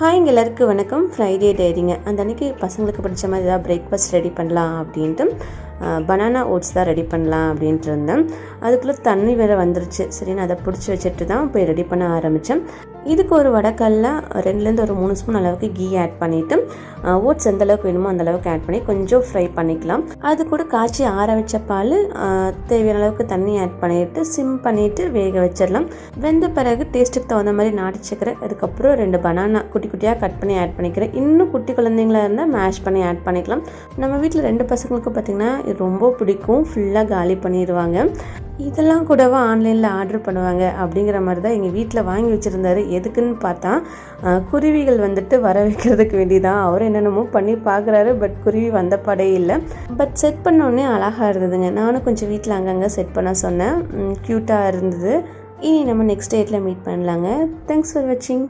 ஹாய்ங்க எல்லாருக்கும் வணக்கம். ஃப்ரைடே டைரிங்க. அந்த அன்றைக்கி பசங்களுக்கு பிடிச்ச மாதிரி ஏதாவது பிரேக்ஃபாஸ்ட் ரெடி பண்ணலாம் அப்படின்ட்டு பனானா ஓட்ஸ் தான் ரெடி பண்ணலாம் அப்படின்ட்டு இருந்தேன். அதுக்குள்ளே தண்ணி வேறு வந்துருச்சு. சரி, நான் அதை பிடிச்சி வச்சுட்டு தான் போய் ரெடி பண்ண ஆரம்பித்தேன். இதுக்கு ஒரு வடக்கல்ல 2லேருந்து ஒரு 3 ஸ்பூன் அளவுக்கு கீ ஆட் பண்ணிவிட்டு ஓட்ஸ் எந்த அளவுக்கு வேணுமோ அந்த அளவுக்கு ஆட் பண்ணி கொஞ்சம் ஃப்ரை பண்ணிக்கலாம். அது கூட காய்ச்சி ஆற வச்ச பால், தேவையான அளவுக்கு தண்ணி ஆட் பண்ணிவிட்டு சிம் பண்ணிவிட்டு வேக வச்சிடலாம். வெந்த பிறகு டேஸ்ட்டுக்கு தகுந்த மாதிரி நாட்டு சக்கரை, அதுக்கப்புறம் 2 பனானா குட்டி குட்டியாக கட் பண்ணி ஆட் பண்ணிக்கிறேன். இன்னும் குட்டி குழந்தைங்களா இருந்தால் மேஷ் பண்ணி ஆட் பண்ணிக்கலாம். நம்ம வீட்டில் 2 பசங்களுக்கு பார்த்திங்கன்னா இது ரொம்ப பிடிக்கும். ஃபுல்லாக காலி பண்ணிடுவாங்க. இதெல்லாம் கூடவா ஆன்லைனில் ஆர்டர் பண்ணுவாங்க அப்படிங்கிற மாதிரி தான் எங்கள் வீட்டில் வாங்கி வச்சுருந்தாரு. எதுக்குன்னு பார்த்தா குருவிகள் வந்துட்டு வர வைக்கிறதுக்கு வேண்டிதான். அவர் என்னென்னமோ பண்ணி பார்க்குறாரு. பட் குருவி வந்த படே இல்லை. பட் செட் பண்ணோடனே அழகாக இருந்ததுங்க. நானும் கொஞ்சம் வீட்டில் அங்கங்கே செட் பண்ண சொன்னேன். க்யூட்டாக இருந்தது. இனி நம்ம நெக்ஸ்ட் டேட்டில் மீட் பண்ணலாங்க. தேங்க்ஸ் ஃபார் வாட்சிங்.